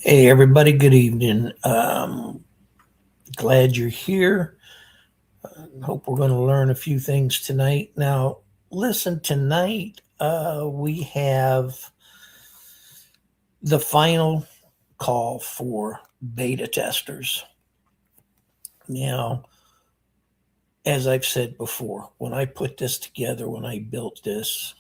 Hey, everybody, good evening. Glad you're here. Hope we're going to learn a few things tonight. Now, listen, tonight we have the final call for beta testers. Now, as I've said before, when I put this together, when I built this,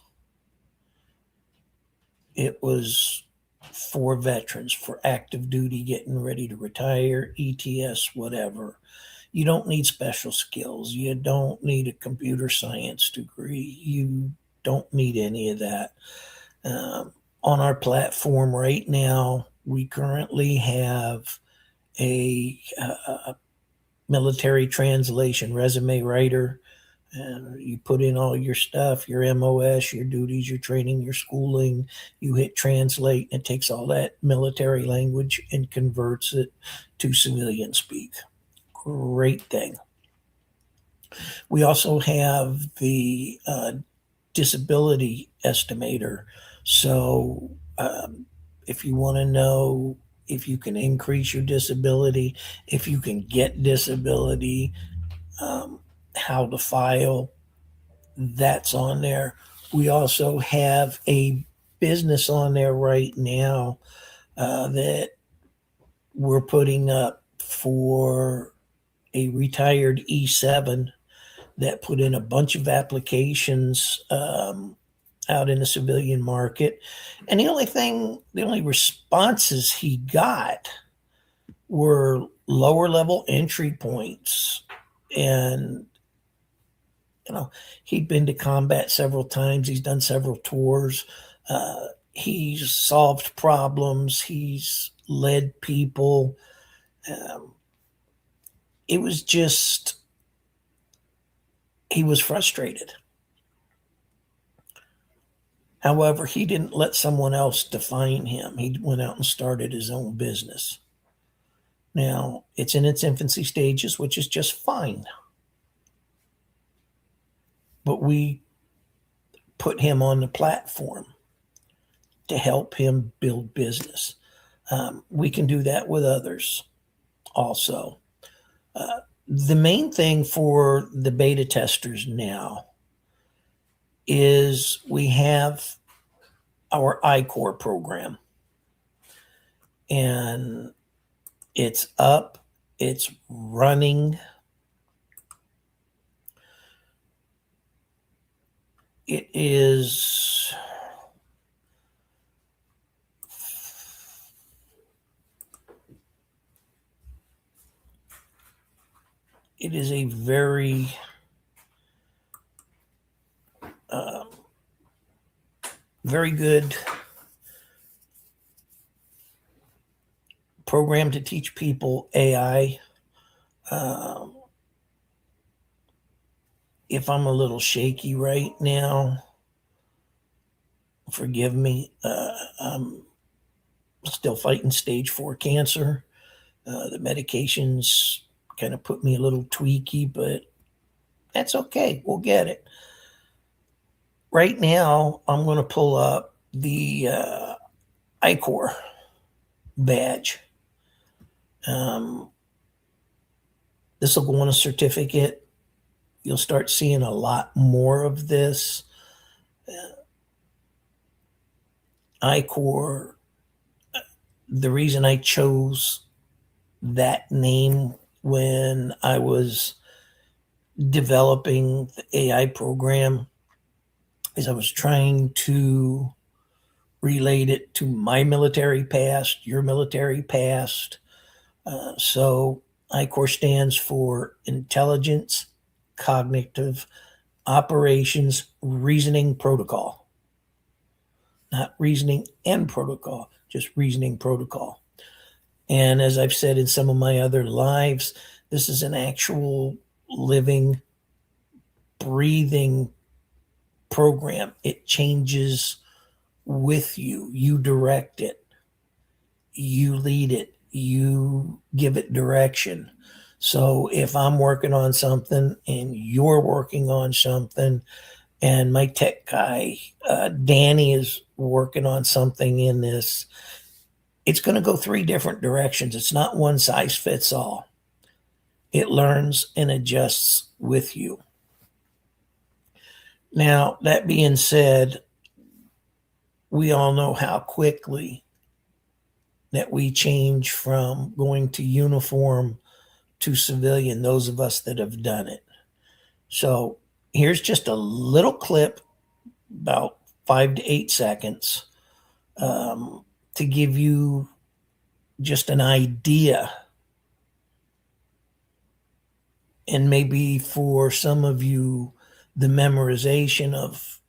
it was for veterans, for active duty, getting ready to retire, ETS, whatever. You don't need special skills. You don't need a computer science degree. You don't need any of that. On our platform right now, we currently have a military translation resume writer. You put in all your stuff, your MOS, your duties, your training, your schooling. You hit translate, and it takes all that military language and converts it to civilian speak. Great thing. We also have the disability estimator. So if you want to know if you can increase your disability, if you can get disability, how to file, that's on there. We also have a business on there right now that we're putting up for a retired E7 that put in a bunch of applications out in the civilian market. And the only responses he got were lower level entry points. And, he'd been to combat several times. He's done several tours. He's solved problems. He's led people. It was just, he was frustrated. However, he didn't let someone else define him. He went out and started his own business. Now, it's in its infancy stages, which is just fine. But we put him on the platform to help him build business. We can do that with others also. The main thing for the beta testers now is we have our I-CORP program. And it's up, it's running. It is a very very good program to teach people AI. If I'm a little shaky right now, forgive me. I'm still fighting stage 4 cancer. The medications kind of put me a little tweaky, but that's okay. We'll get it. Right now, I'm going to pull up the I-CORP badge. This will go on a certificate. You'll start seeing a lot more of this. I-CORP, the reason I chose that name when I was developing the AI program is I was trying to relate it to my military past, your military past. So I-CORP stands for Intelligence, Cognitive, Operations, Reasoning Protocol. Not reasoning and protocol, just reasoning protocol. And as I've said in some of my other lives, this is an actual living, breathing program. It changes with you. You direct it. You lead it. You give it direction. So if I'm working on something and you're working on something, and my tech guy, Danny, is working on something in this, it's going to go three different directions. It's not one size fits all. It learns and adjusts with you. Now, that being said, we all know how quickly that we change from going to uniform to civilian, those of us that have done it. So here's just a little clip, about 5 to 8 seconds, to give you just an idea. And maybe for some of you, the memorization of,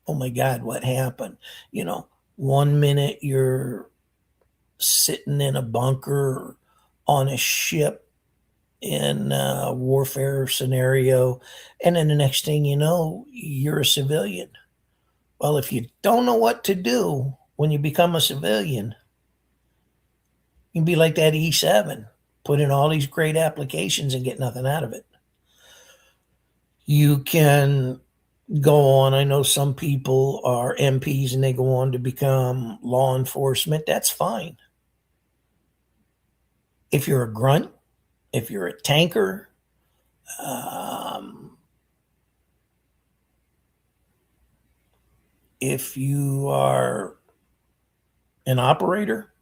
oh my God, what happened? 1 minute you're sitting in a bunker on a ship in a warfare scenario, and then the next thing you know, you're a civilian. Well, if you don't know what to do when you become a civilian, you can be like that E7, put in all these great applications and get nothing out of it. You can go on. I know some people are MPs and they go on to become law enforcement. That's fine. If you're a grunt, if you're a tanker, if you are an operator,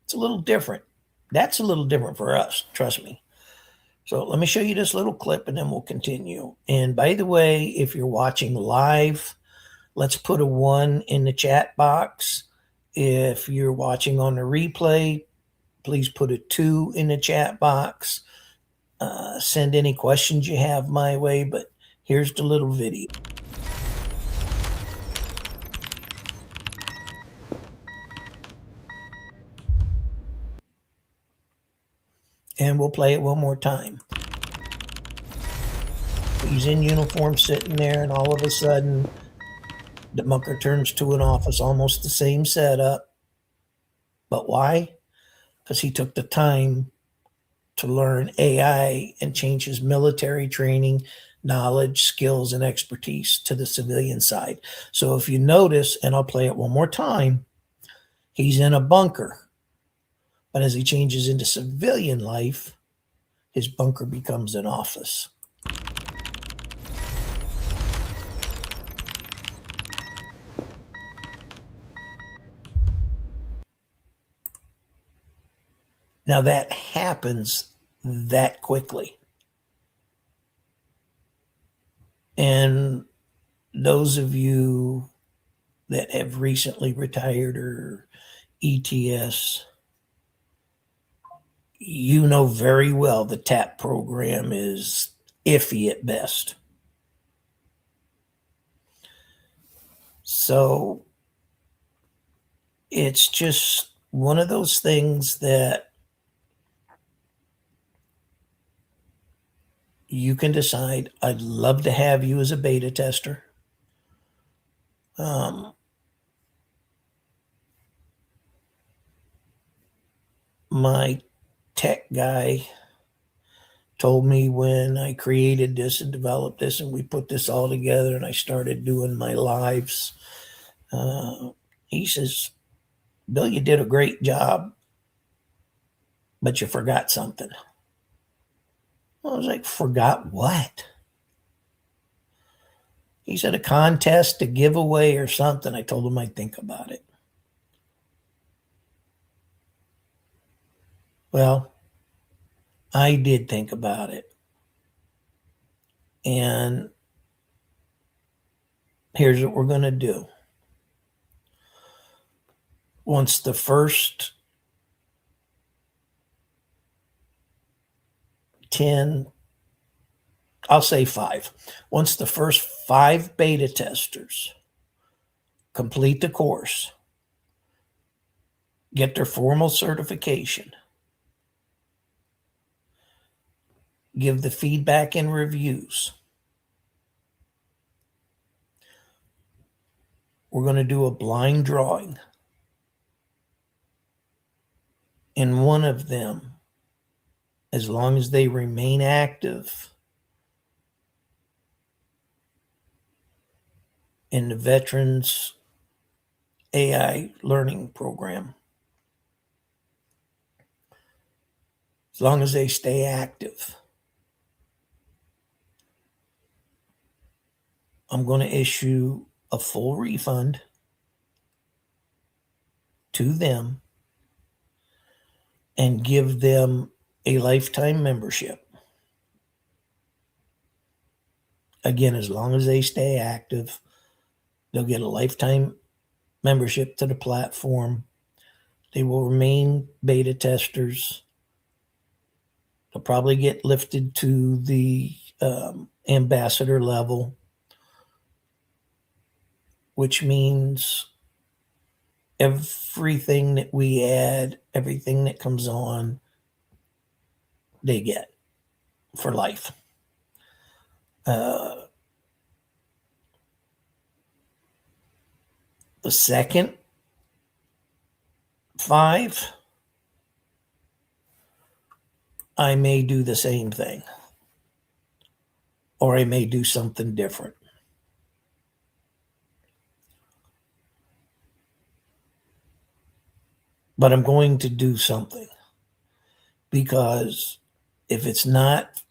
it's a little different. That's a little different for us, trust me. So let me show you this little clip and then we'll continue. And by the way, if you're watching live, let's put a 1 in the chat box. If you're watching on the replay, please put a 2 in the chat box. Send any questions you have my way, but here's the little video. And we'll play it one more time. He's in uniform sitting there, and all of a sudden, the bunker turns to an office, almost the same setup. But why? Because he took the time to learn AI and change his military training, knowledge, skills, and expertise to the civilian side. So if you notice, and I'll play it one more time, he's in a bunker. But as he changes into civilian life, his bunker becomes an office. Now that happens that quickly. And those of you that have recently retired or ETS, you know very well the TAP program is iffy at best. So it's just one of those things that you can decide, I'd love to have you as a beta tester. My tech guy told me when I created this and developed this and we put this all together and I started doing my lives, he says, Bill, you did a great job, but you forgot something. I was like, forgot what? He said, a contest, a giveaway, or something. I told him I'd think about it. Well, I did think about it. And here's what we're going to do. Once the first 10, I'll say 5. Once the first 5 beta testers complete the course, get their formal certification, give the feedback and reviews, we're going to do a blind drawing. And one of them, as long as they remain active in the Veterans AI Learning Program, as long as they stay active. I'm going to issue a full refund to them and give them a lifetime membership. Again, as long as they stay active, they'll get a lifetime membership to the platform. They will remain beta testers. They'll probably get lifted to the ambassador level, which means everything that we add, everything that comes on, they get for life. The second 5, I may do the same thing, or I may do something different. But I'm going to do something, because if it's not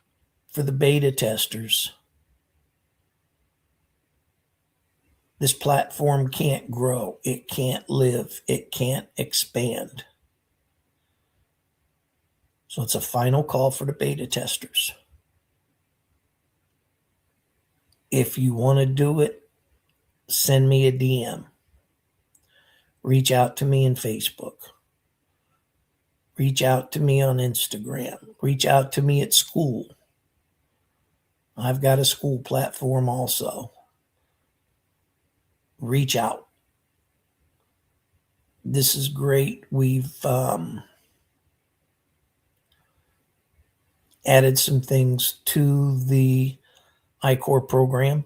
for the beta testers, this platform can't grow, it can't live, it can't expand. So it's a final call for the beta testers. If you want to do it, send me a DM. Reach out to me on Facebook. Reach out to me on Instagram. Reach out to me at school. I've got a school platform also. Reach out. This is great. We've added some things to the I-CORP program.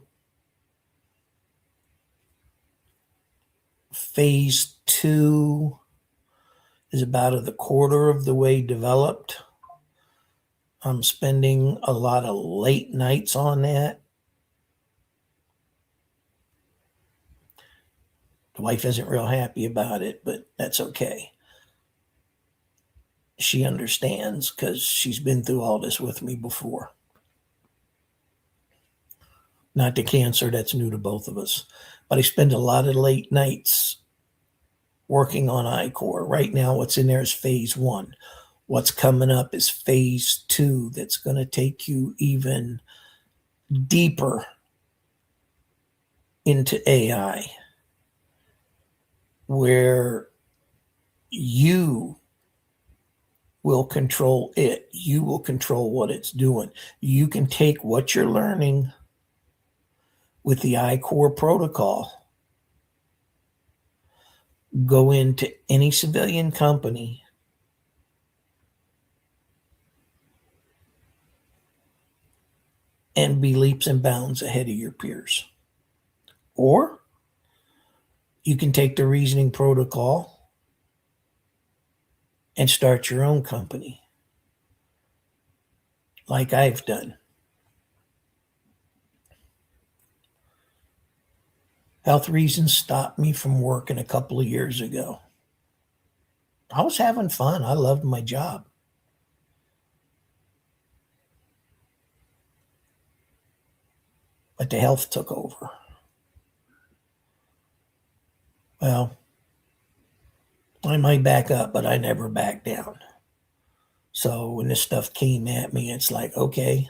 Phase 2 is about a quarter of the way developed. I'm spending a lot of late nights on that. The wife isn't real happy about it, but that's okay. She understands because she's been through all this with me before. Not the cancer, that's new to both of us. But I spend a lot of late nights working on I-CORP. Right now, what's in there is phase 1. What's coming up is phase 2 that's going to take you even deeper into AI, where you will control it. You will control what it's doing. You can take what you're learning with the I-CORP protocol, go into any civilian company, and be leaps and bounds ahead of your peers. Or you can take the reasoning protocol and start your own company, like I've done. Health reasons stopped me from working a couple of years ago. I was having fun. I loved my job. But the health took over. Well, I might back up, but I never back down. So when this stuff came at me, it's like, okay,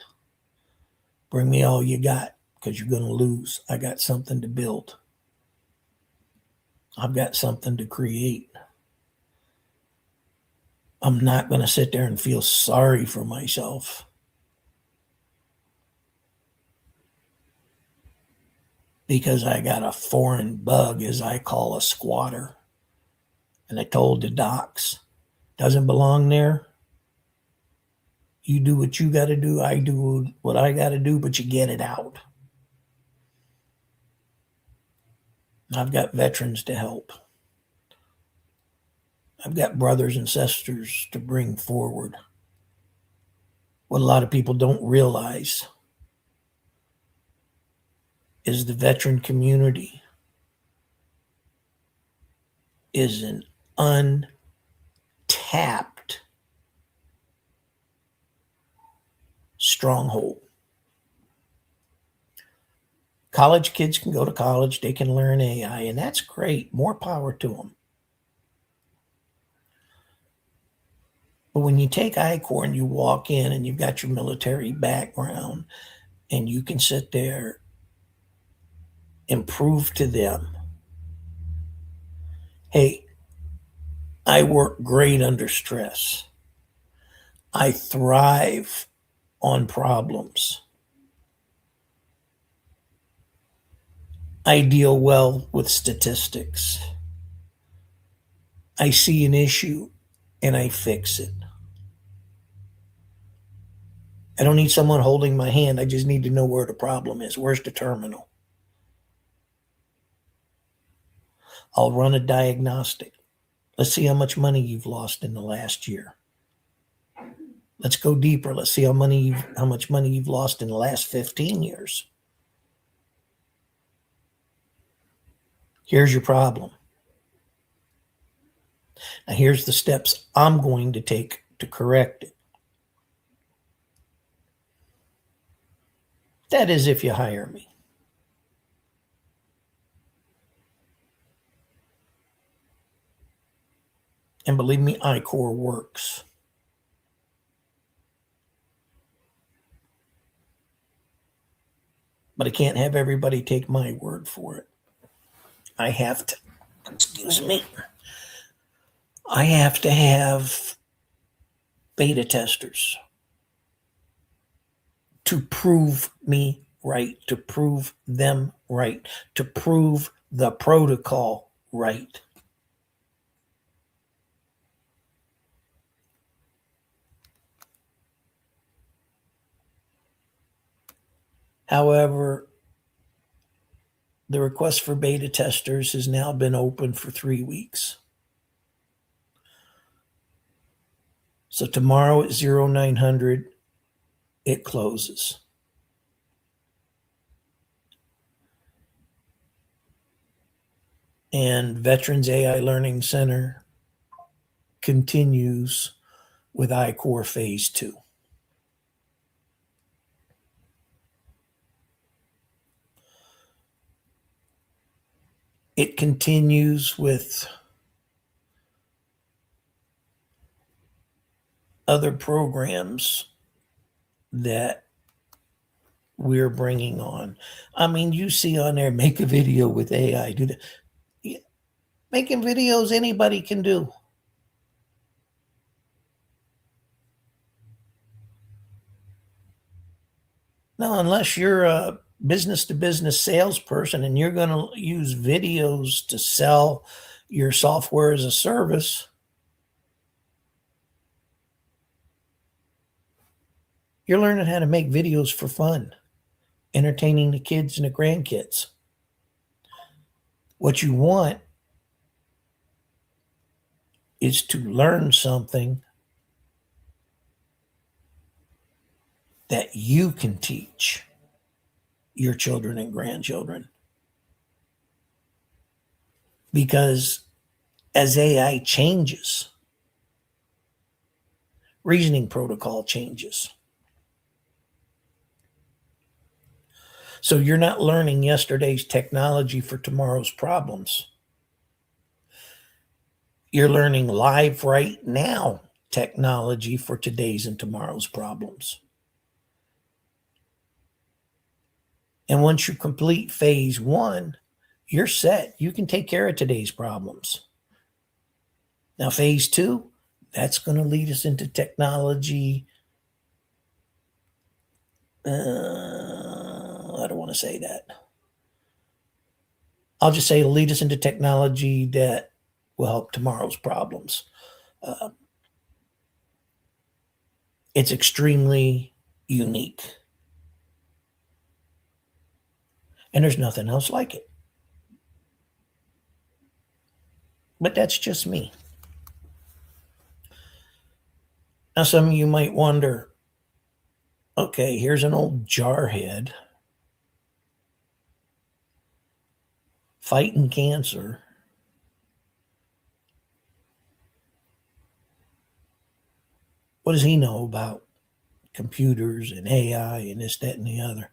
bring me all you got, because you're going to lose. I got something to build. I've got something to create. I'm not going to sit there and feel sorry for myself, because I got a foreign bug, as I call a squatter. And I told the docs, doesn't belong there. You do what you got to do. I do what I got to do, but you get it out. I've got veterans to help. I've got brothers and sisters to bring forward. What a lot of people don't realize is the veteran community is an untapped stronghold. College kids can go to college, they can learn AI, and that's great. More power to them. But when you take I-CORP and you walk in and you've got your military background and you can sit there and prove to them, hey, I work great under stress. I thrive on problems. I deal well with statistics. I see an issue and I fix it. I don't need someone holding my hand. I just need to know where the problem is. Where's the terminal? I'll run a diagnostic. Let's see how much money you've lost in the last year. Let's go deeper. Let's see how much money you've lost in the last 15 years. Here's your problem. Now here's the steps I'm going to take to correct it. That is if you hire me. And believe me, I-CORP works. But I can't have everybody take my word for it. I have to have beta testers to prove me right, to prove them right, to prove the protocol right. However, the request for beta testers has now been open for 3 weeks. So tomorrow at 0900, it closes. And Veterans AI Learning Center continues with I-CORP Phase 2. It continues with other programs that we're bringing on. I mean, you see on there, make a video with AI. Making videos anybody can do. No, unless you're a business-to-business salesperson and you're going to use videos to sell your software as a service, you're learning how to make videos for fun, entertaining the kids and the grandkids. What you want is to learn something that you can teach your children and grandchildren. Because as AI changes, reasoning protocol changes. So you're not learning yesterday's technology for tomorrow's problems. You're learning live right now technology for today's and tomorrow's problems. And once you complete phase 1, you're set. You can take care of today's problems. Now, phase 2, that's going to lead us into technology. I don't want to say that. I'll just say it'll lead us into technology that will help tomorrow's problems. It's extremely unique. And there's nothing else like it. But that's just me. Now, some of you might wonder, okay, here's an old jarhead fighting cancer. What does he know about computers and AI and this, that, and the other?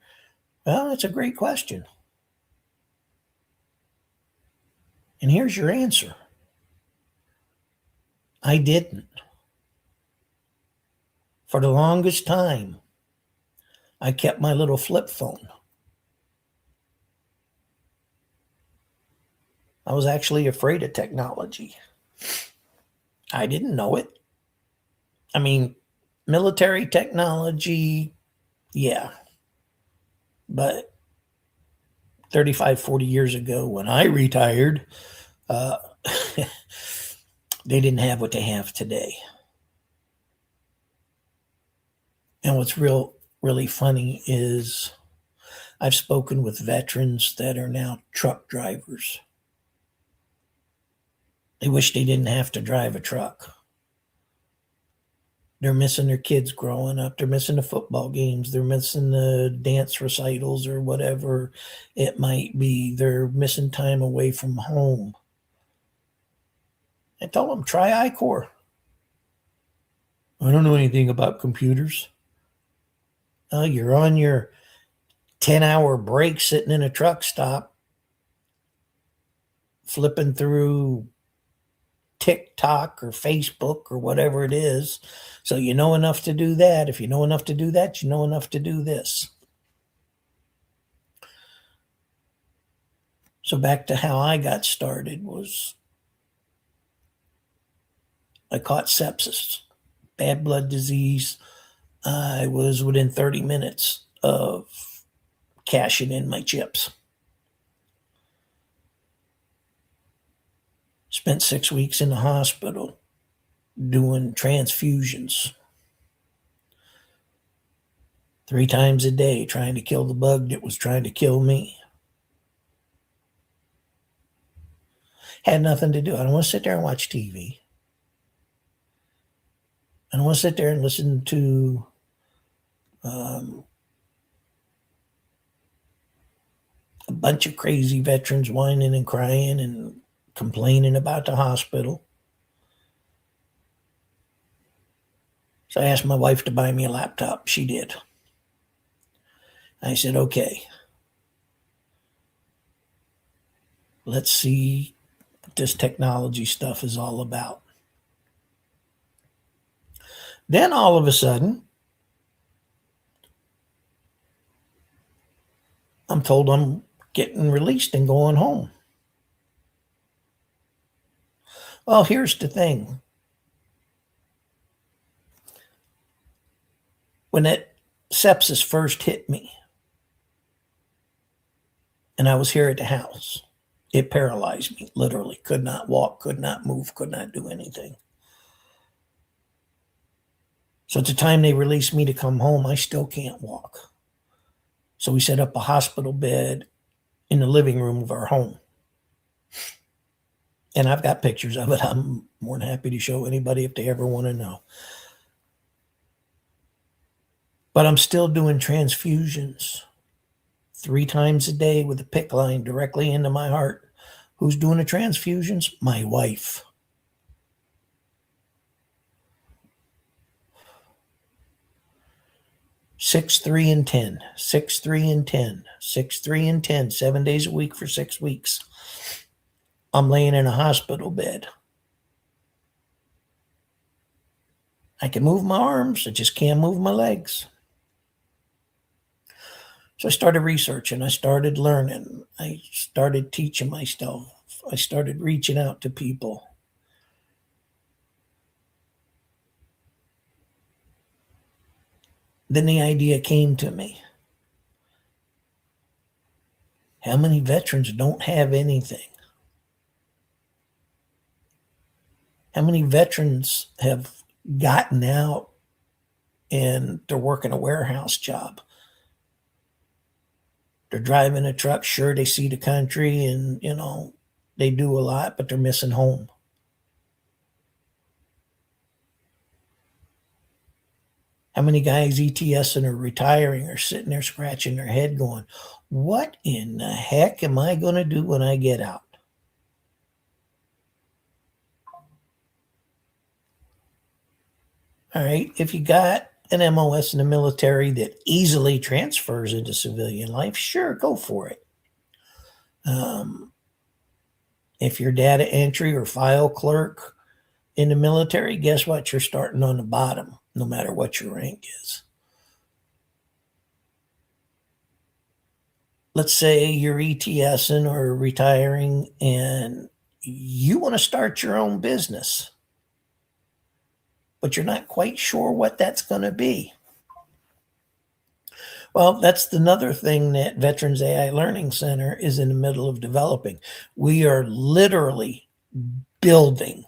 Well, that's a great question. And here's your answer. I didn't. For the longest time, I kept my little flip phone. I was actually afraid of technology. I didn't know it. I mean, military technology, yeah. But 35, 40 years ago when I retired, uh, they didn't have what they have today. And what's really funny is I've spoken with veterans that are now truck drivers. They wish they didn't have to drive a truck. They're missing their kids growing up. They're missing the football games. They're missing the dance recitals or whatever it might be. They're missing time away from home. I told them, try I-CORP. I don't know anything about computers. You're on your 10-hour break sitting in a truck stop, flipping through TikTok or Facebook or whatever it is. So you know enough to do that. If you know enough to do that, you know enough to do this. So back to how I got started was I caught sepsis, bad blood disease. I was within 30 minutes of cashing in my chips. Spent 6 weeks in the hospital doing transfusions 3 times a day, trying to kill the bug that was trying to kill me. Had nothing to do. I don't want to sit there and watch TV. I don't want to sit there and listen to a bunch of crazy veterans whining and crying and complaining about the hospital. So I asked my wife to buy me a laptop. She did. I said, okay, let's see what this technology stuff is all about. Then all of a sudden, I'm told I'm getting released and going home. Well, here's the thing. When that sepsis first hit me, and I was here at the house, it paralyzed me, literally. Could not walk, could not move, could not do anything. So at the time they released me to come home, I still can't walk. So we set up a hospital bed in the living room of our home. And I've got pictures of it. I'm more than happy to show anybody if they ever want to know. But I'm still doing transfusions 3 times a day with a PICC line directly into my heart. Who's doing the transfusions? My wife. Six, 3, and 10. 6, 3, and 10. 6, 3, and 10. 7 days a week for 6 weeks. I'm laying in a hospital bed. I can move my arms. I just can't move my legs. So I started researching. I started learning. I started teaching myself. I started reaching out to people. Then the idea came to me. How many veterans don't have anything? How many veterans have gotten out and they're working a warehouse job? They're driving a truck. Sure, they see the country and, they do a lot, but they're missing home. How many guys ETSing or retiring are sitting there scratching their head going, what in the heck am I going to do when I get out? All right, if you got an MOS in the military that easily transfers into civilian life, sure, go for it. If you're data entry or file clerk in the military, guess what? You're starting on the bottom, no matter what your rank is. Let's say you're ETSing or retiring and you want to start your own business, but you're not quite sure what that's going to be. Well, that's another thing that Veterans AI Learning Center is in the middle of developing. We are literally building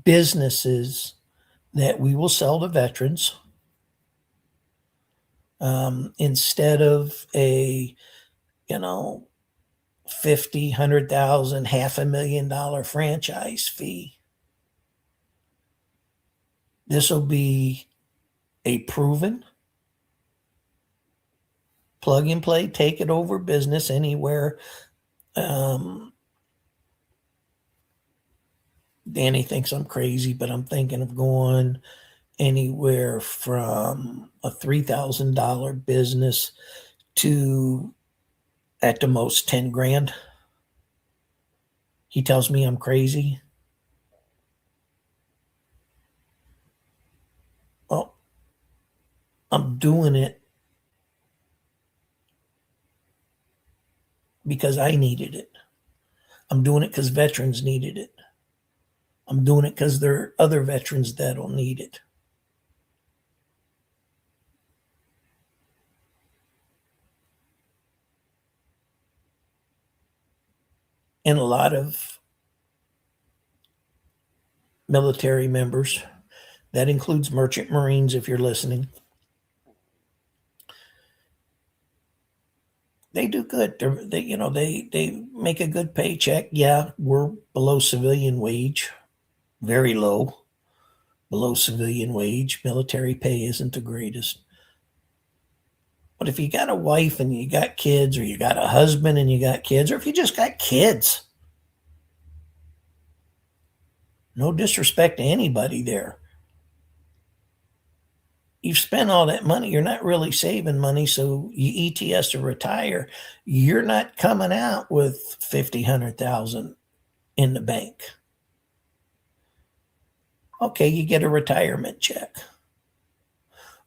businesses that we will sell to veterans instead of a, you know, 50, 100,000, $500,000 franchise fee. This will be a proven plug and play, take it over business anywhere. Danny thinks I'm crazy, but I'm thinking of going anywhere from a $3,000 business to at the most 10 grand. He tells me I'm crazy. Well, I'm doing it because I needed it. I'm doing it because veterans needed it. I'm doing it because there are other veterans that'll need it. And a lot of military members, that includes merchant marines if you're listening, they do good. They make a good paycheck. Yeah, we're below civilian wage, very low, below civilian wage. Military pay isn't the greatest. But if you got a wife and you got kids, or you got a husband and you got kids, or if you just got kids, no disrespect to anybody there. You've spent all that money. You're not really saving money. So you ETS to retire. You're not coming out with 50, 100,000 in the bank. Okay, you get a retirement check.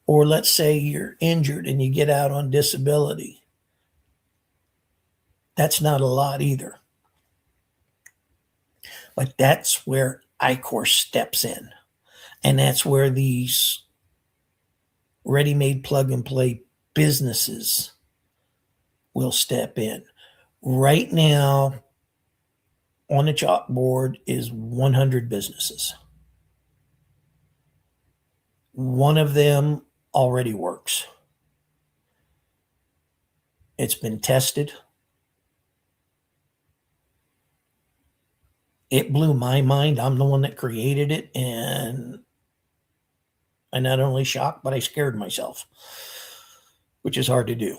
Or let's say you're injured and you get out on disability. That's not a lot either. But that's where I-CORP steps in. And that's where these ready-made plug-and-play businesses will step in. Right now, on the chalkboard is 100 businesses. One of them already works. It's been tested. It blew my mind. I'm the one that created it, and I not only shocked, but I scared myself, which is hard to do.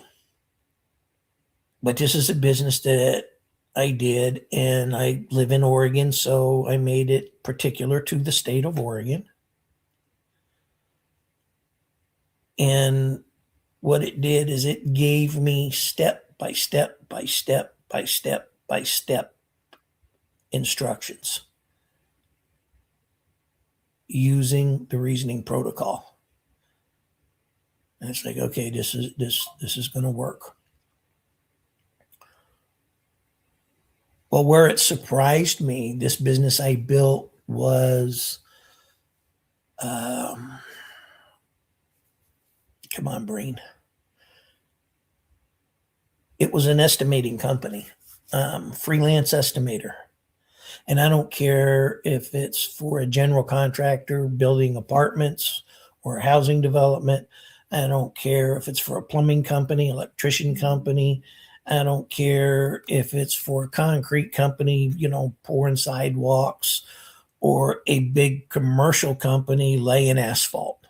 But this is a business that I did, and I live in Oregon, so I made it particular to the state of Oregon. And what it did is it gave me step by step by step by step by step instructions using the reasoning protocol. And it's like, okay, this is going to work. Well, where it surprised me, this business I built was, come on, brain. It was an estimating company, freelance estimator. And I don't care if it's for a general contractor building apartments or housing development. I don't care if it's for a plumbing company, electrician company. I don't care if it's for a concrete company, pouring sidewalks, or a big commercial company laying asphalt.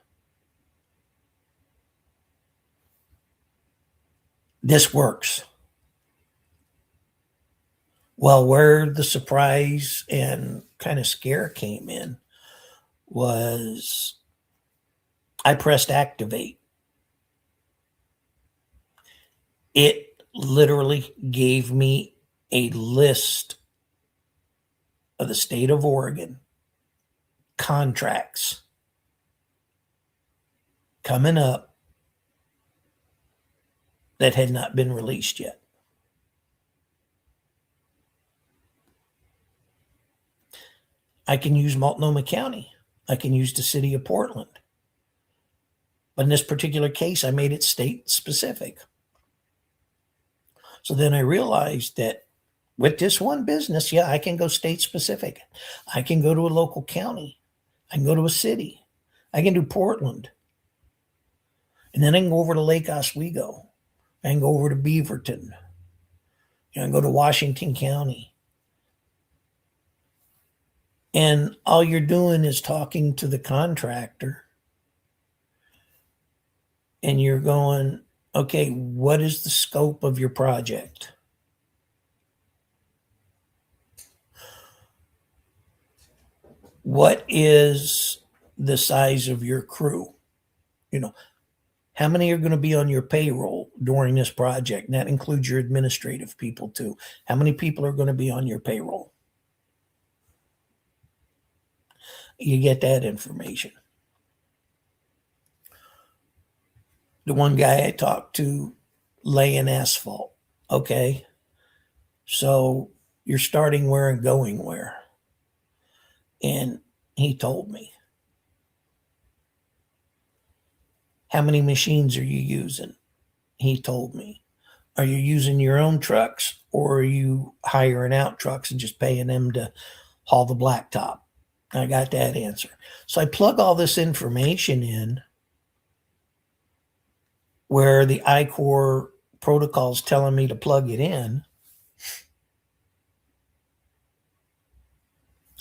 This works. Well, where the surprise and kind of scare came in was I pressed activate. It literally gave me a list of the state of Oregon contracts coming up that had not been released yet. I can use Multnomah County. I can use the city of Portland. But in this particular case, I made it state specific. So then I realized that with this one business, yeah, I can go state specific. I can go to a local county. I can go to a city. I can do Portland. And then I can go over to Lake Oswego. I can go over to Beaverton. I can go to Washington County. And all you're doing is talking to the contractor. And you're going, okay, what is the scope of your project? What is the size of your crew? How many are going to be on your payroll during this project? And that includes your administrative people too. How many people are going to be on your payroll? You get that information. The one guy I talked to laying asphalt. Okay. So you're starting where and going where? And he told me. How many machines are you using? He told me. Are you using your own trucks, or are you hiring out trucks and just paying them to haul the blacktop? I got that answer. So I plug all this information in where the I-CORP protocol is telling me to plug it in.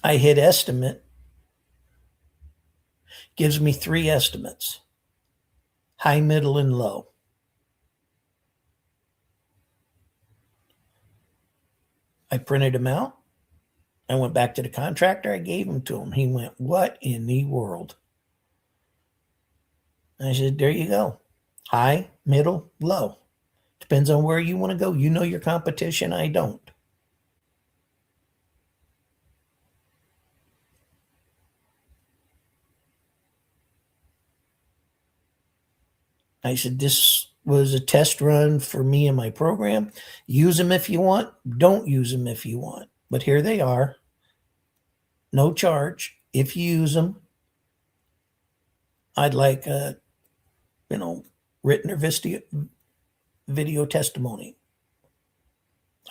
I hit estimate, gives me 3 estimates: high, middle, and low. I printed them out. I went back to the contractor. I gave them to him. He went, "What in the world?" I said, "There you go. High, middle, low. Depends on where you want to go. You know your competition. I don't." I said, "This was a test run for me and my program. Use them if you want. Don't use them if you want. But here they are. No charge. If you use them, I'd like a, written or video testimony.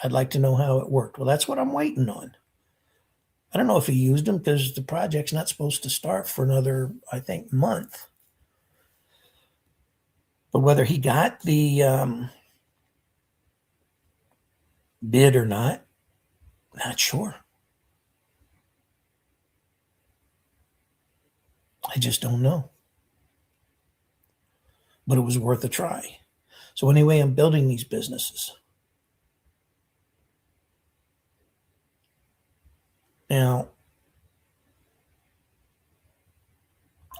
I'd like to know how it worked." Well, that's what I'm waiting on. I don't know if he used them because the project's not supposed to start for another, I think, month. But whether he got the bid or not sure. I just don't know. But it was worth a try. So anyway, I'm building these businesses. Now,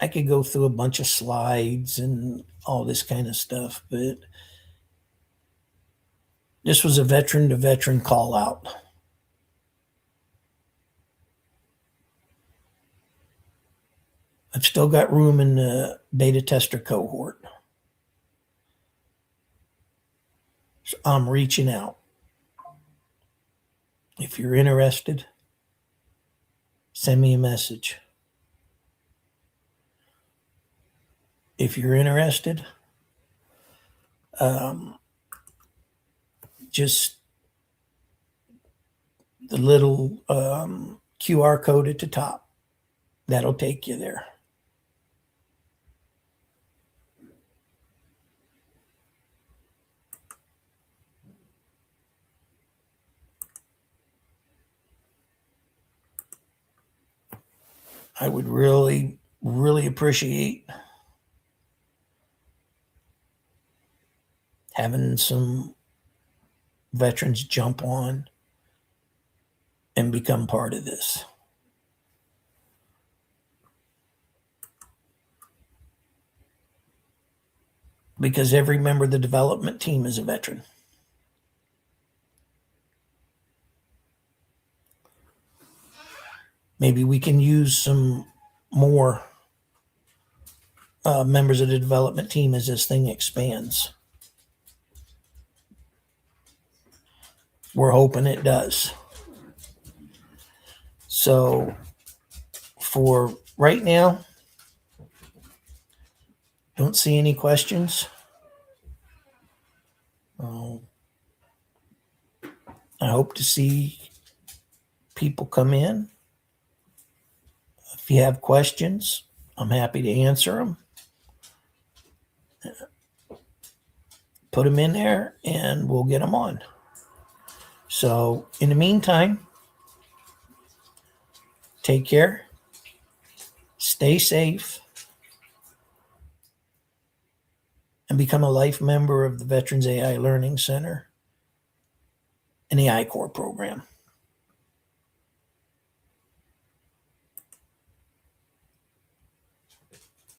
I could go through a bunch of slides and all this kind of stuff, but this was a veteran to veteran call out. I've still got room in the Beta Tester Cohort. So I'm reaching out. If you're interested, send me a message. If you're interested, just the little QR code at the top. That'll take you there. I would really, really appreciate having some veterans jump on and become part of this. because every member of the development team is a veteran. Maybe we can use some more members of the development team as this thing expands. We're hoping it does. So for right now, don't see any questions. I hope to see people come in. If you have questions, I'm happy to answer them. Put them in there and we'll get them on. So in the meantime, take care, stay safe, and become a life member of the Veterans AI Learning Center and the I-CORP program.